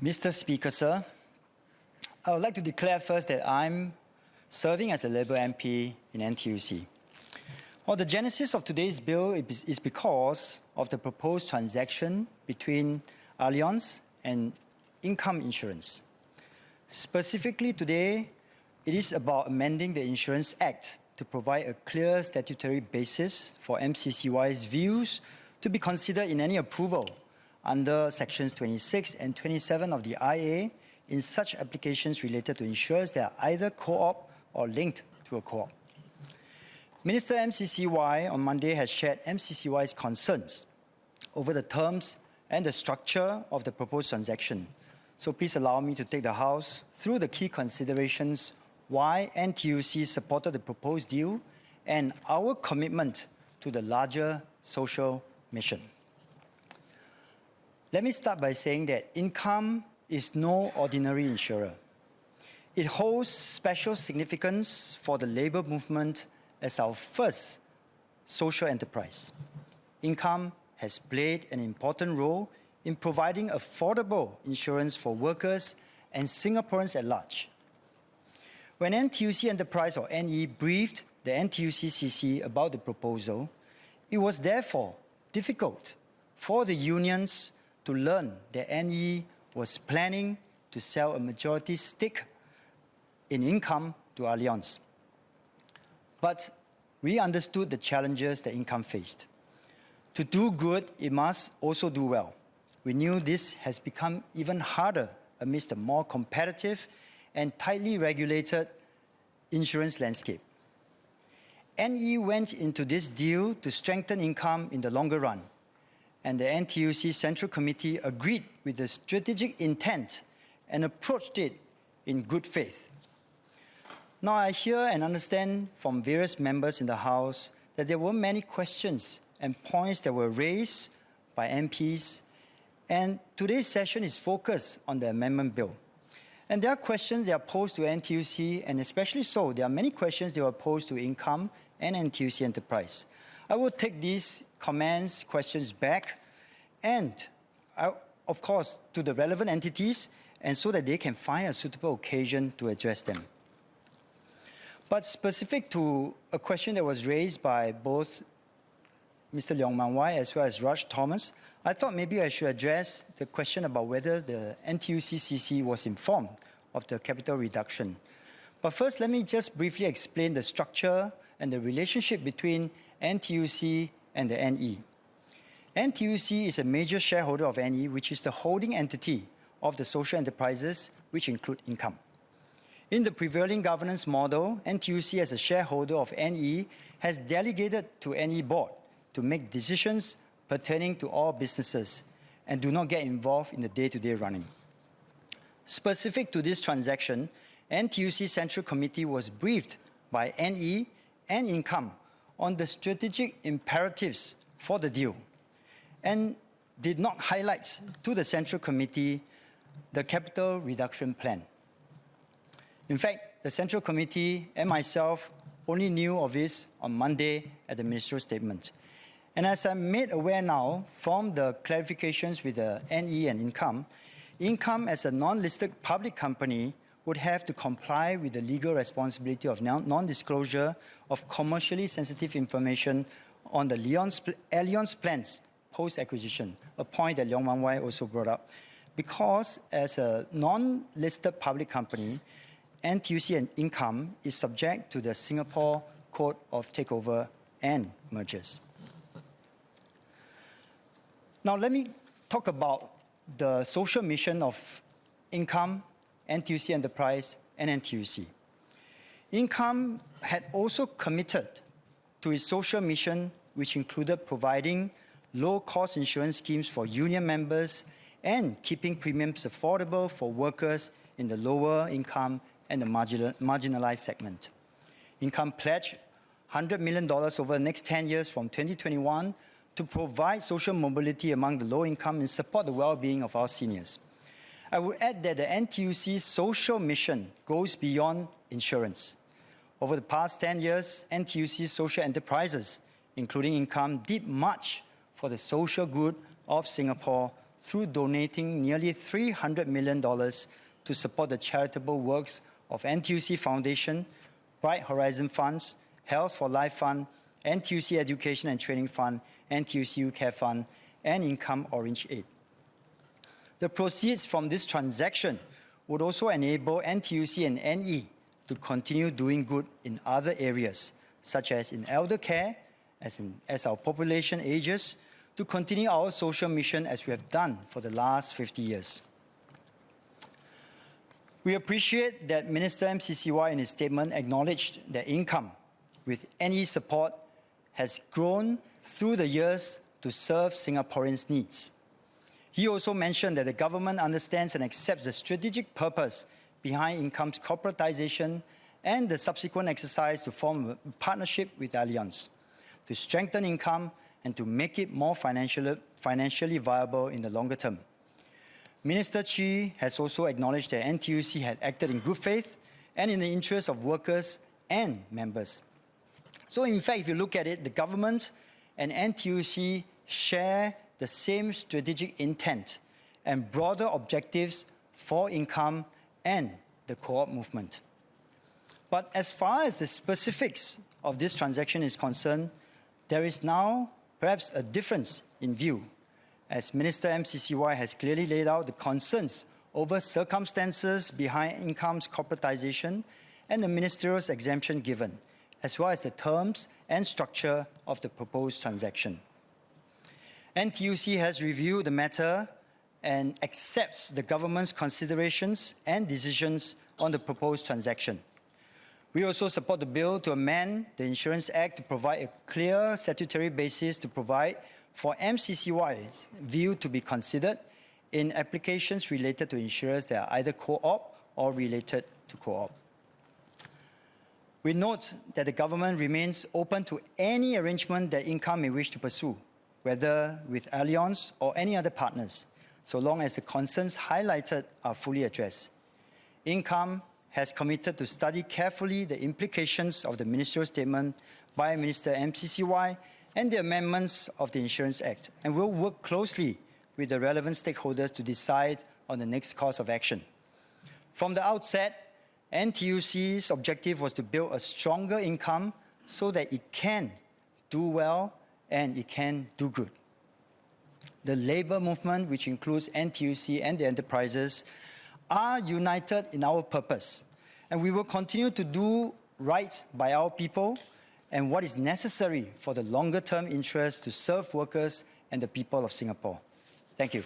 Mr. Speaker, sir, I would like to declare first that I'm serving as a Labour MP in NTUC. Well, the genesis of today's bill is because of the proposed transaction between Allianz and Income Insurance. Specifically today, it is about amending the Insurance Act to provide a clear statutory basis for MCCY's views to be considered in any approval under Sections 26 and 27 of the IA in such applications related to insurers that are either co-op or linked to a co-op. Minister MCCY on Monday has shared MCCY's concerns over the terms and the structure of the proposed transaction. So please allow me to take the House through the key considerations why NTUC supported the proposed deal and our commitment to the larger social mission. Let me start by saying that Income is no ordinary insurer. It holds special significance for the labour movement as our first social enterprise. Income has played an important role in providing affordable insurance for workers and Singaporeans at large. When NTUC Enterprise or NE briefed the NTUC-CC about the proposal, it was therefore difficult for the unions to learn that NE was planning to sell a majority stake in Income to Allianz. But we understood the challenges that Income faced. To do good, it must also do well. We knew this has become even harder amidst a more competitive and tightly regulated insurance landscape. NE went into this deal to strengthen Income in the longer run, and the NTUC Central Committee agreed with the strategic intent and approached it in good faith. Now, I hear and understand from various members in the House that there were many questions and points that were raised by MPs, and today's session is focused on the amendment bill. And there are questions that are posed to NTUC, and especially so, there are many questions that were posed to Income and NTUC Enterprise. I will take these comments, questions back, and of course, to the relevant entities, and so that they can find a suitable occasion to address them. But specific to a question that was raised by both Mr. Leong Man Wai as well as Raj Thomas, I thought maybe I should address the question about whether the NTUC-CC was informed of the capital reduction. But first, let me just briefly explain the structure and the relationship between NTUC and the NE. NTUC is a major shareholder of NE, which is the holding entity of the social enterprises, which include Income. In the prevailing governance model, NTUC as a shareholder of NE has delegated to NE board to make decisions pertaining to all businesses and do not get involved in the day-to-day running. Specific to this transaction, NTUC Central Committee was briefed by NE and Income on the strategic imperatives for the deal and did not highlight to the Central Committee the capital reduction plan. In fact, the Central Committee and myself only knew of this on Monday at the ministerial statement. And as I'm made aware now from the clarifications with the NE and Income, Income as a non-listed public company would have to comply with the legal responsibility of non-disclosure of commercially sensitive information on the Allianz plans post-acquisition, a point that Leong Man Wai also brought up. Because as a non-listed public company, NTUC and Income is subject to the Singapore Code of Takeover and Mergers. Now, let me talk about the social mission of Income, NTUC Enterprise, and NTUC. Income had also committed to its social mission, which included providing low-cost insurance schemes for union members and keeping premiums affordable for workers in the lower income and the marginalized segment. Income pledged $100 million over the next 10 years from 2021 to provide social mobility among the low income and support the well-being of our seniors. I would add that the NTUC's social mission goes beyond insurance. Over the past 10 years, NTUC's social enterprises, including Income, did much for the social good of Singapore through donating nearly $300 million to support the charitable works of NTUC Foundation, Bright Horizon Funds, Health for Life Fund, NTUC Education and Training Fund, NTUC Care Fund, and Income-Orange Aid. The proceeds from this transaction would also enable NTUC and NE to continue doing good in other areas, such as in elder care, as our population ages, to continue our social mission as we have done for the last 50 years. We appreciate that Minister MCCY in his statement acknowledged that income, with NE support, has grown through the years to serve Singaporeans' needs. He also mentioned that the government understands and accepts the strategic purpose behind Income's corporatization and the subsequent exercise to form a partnership with Allianz to strengthen Income and to make it more financially viable in the longer term. Minister Chee has also acknowledged that NTUC had acted in good faith and in the interest of workers and members. So in fact, if you look at it, the government and NTUC share the same strategic intent and broader objectives for Income and the co-op movement. But as far as the specifics of this transaction is concerned, there is now perhaps a difference in view, as Minister MCCY has clearly laid out the concerns over circumstances behind Income's corporatization and the ministerial exemption given, as well as the terms and structure of the proposed transaction. NTUC has reviewed the matter and accepts the government's considerations and decisions on the proposed transaction. We also support the bill to amend the Insurance Act to provide a clear statutory basis to provide for MCCY's view to be considered in applications related to insurers that are either co-op or related to co-op. We note that the government remains open to any arrangement that Income may wish to pursue, whether with Allianz or any other partners, so long as the concerns highlighted are fully addressed. Income has committed to study carefully the implications of the ministerial statement by Minister MCCY and the amendments of the Insurance Act, and will work closely with the relevant stakeholders to decide on the next course of action. From the outset, NTUC's objective was to build a stronger Income so that it can do well and it can do good. The labour movement, which includes NTUC and the enterprises, are united in our purpose, and we will continue to do right by our people and what is necessary for the longer-term interest to serve workers and the people of Singapore. Thank you.